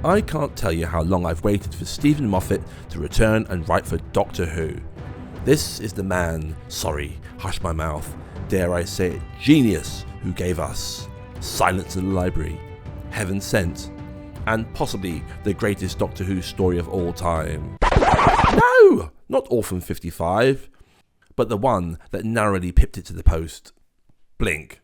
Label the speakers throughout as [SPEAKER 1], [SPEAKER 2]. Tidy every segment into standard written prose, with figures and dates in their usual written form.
[SPEAKER 1] I can't tell you how long I've waited for Stephen Moffat to return and write for Doctor Who. This is the man, sorry, hush my mouth, dare I say it, genius who gave us Silence in the Library, Heaven Sent, and possibly the greatest Doctor Who story of all time. No, not Orphan 55, but the one that narrowly pipped it to the post. Blink.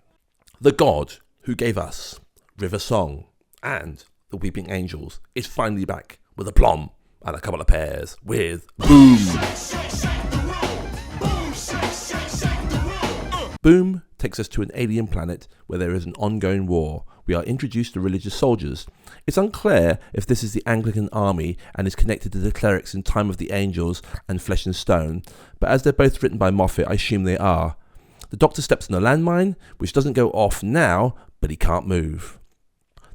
[SPEAKER 1] The god who gave us River Song and The Weeping Angels is finally back with a plum and a couple of pears with Boom. Boom takes us to an alien planet where there is an ongoing war. We are introduced to religious soldiers. It's unclear if this is the Anglican army and is connected to the clerics in Time of the Angels and Flesh and Stone, but as they're both written by Moffat, I assume they are. The Doctor steps on a landmine, which doesn't go off now, but he can't move.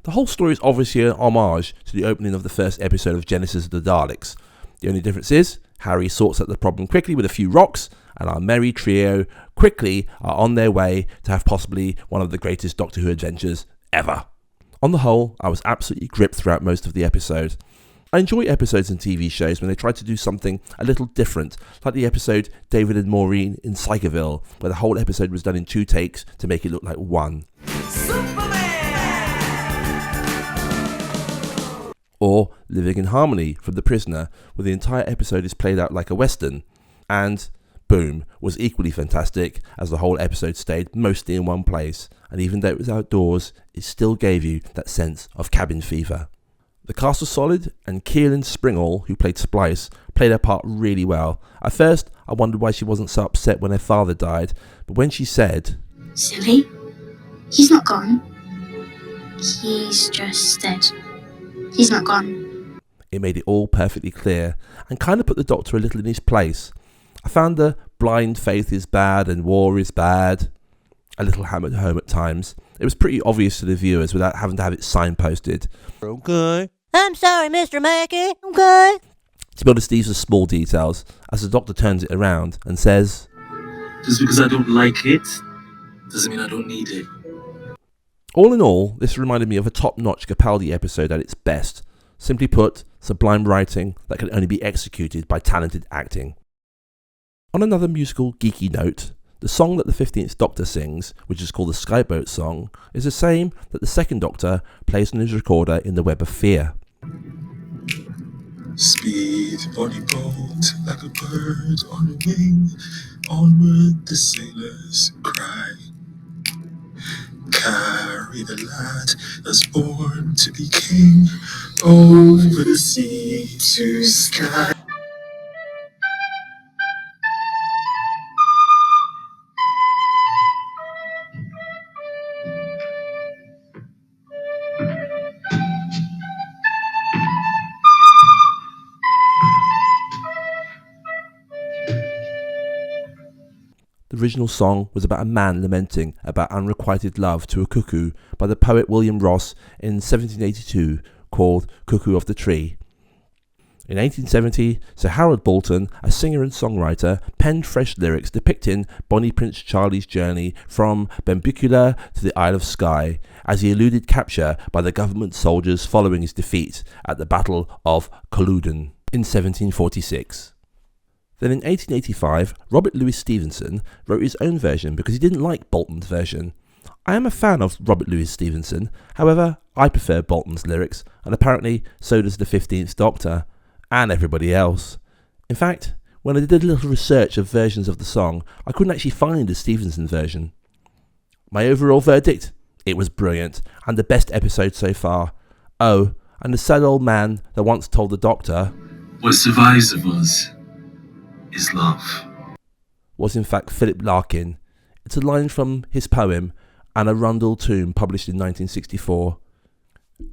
[SPEAKER 1] The whole story is obviously an homage to the opening of the first episode of Genesis of the Daleks. The only difference is, Harry sorts out the problem quickly with a few rocks, and our merry trio quickly are on their way to have possibly one of the greatest Doctor Who adventures ever. On the whole, I was absolutely gripped throughout most of the episode. I enjoy episodes and TV shows when they try to do something a little different, like the episode David and Maureen in Psychoville, where the whole episode was done in 2 takes to make it look like one. Or Living in Harmony from The Prisoner, where the entire episode is played out like a western. And Boom was equally fantastic, as the whole episode stayed mostly in one place, and even though it was outdoors, it still gave you that sense of cabin fever. The cast was solid, and Keelan Springall, who played Splice, played her part really well. At first, I wondered why she wasn't so upset when her father died, but when she said,
[SPEAKER 2] "Silly, he's not gone. He's just dead. He's not gone,"
[SPEAKER 1] it made it all perfectly clear, and kind of put the Doctor a little in his place. I found the blind faith is bad and war is bad a little hammered home at times. It was pretty obvious to the viewers without having to have it signposted. Okay.
[SPEAKER 3] I'm sorry, Mr. Mackey. Okay.
[SPEAKER 1] To be honest, these are small details, as the Doctor turns it around and says,
[SPEAKER 4] "Just because I don't like it, doesn't mean I don't need it."
[SPEAKER 1] All in all, this reminded me of a top-notch Capaldi episode at its best. Simply put, sublime writing that can only be executed by talented acting. On another musical geeky note, the song that the 15th Doctor sings, which is called the Skyboat Song, is the same that the 2nd Doctor plays on his recorder in The Web of Fear.
[SPEAKER 5] Speed, bonny boat, like a bird on a wing, onward the sailors cry. Carry the lad that's born to be king, over the sea to sky.
[SPEAKER 1] The original song was about a man lamenting about unrequited love to a cuckoo by the poet William Ross in 1782, called Cuckoo of the Tree. In 1870, Sir Harold Bolton, a singer and songwriter, penned fresh lyrics depicting Bonnie Prince Charlie's journey from Benbecula to the Isle of Skye, as he eluded capture by the government soldiers following his defeat at the Battle of Culloden in 1746. Then in 1885, Robert Louis Stevenson wrote his own version because he didn't like Bolton's version. I am a fan of Robert Louis Stevenson, however, I prefer Bolton's lyrics, and apparently so does the 15th Doctor, and everybody else. In fact, when I did a little research of versions of the song, I couldn't actually find a Stevenson version. My overall verdict? It was brilliant, and the best episode so far. Oh, and the sad old man that once told the Doctor,
[SPEAKER 4] "What survives of us is love,"
[SPEAKER 1] was in fact Philip Larkin. It's a line from his poem, An Arundel Tomb, published in 1964.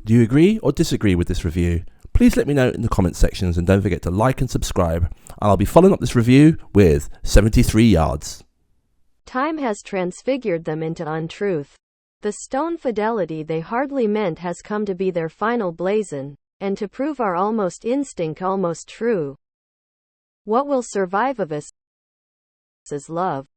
[SPEAKER 1] Do you agree or disagree with this review? Please let me know in the comment sections, and don't forget to like and subscribe. I'll be following up this review with 73 yards.
[SPEAKER 6] Time has transfigured them into untruth. The stone fidelity they hardly meant has come to be their final blazon, and to prove our almost instinct almost true. What will survive of us is love.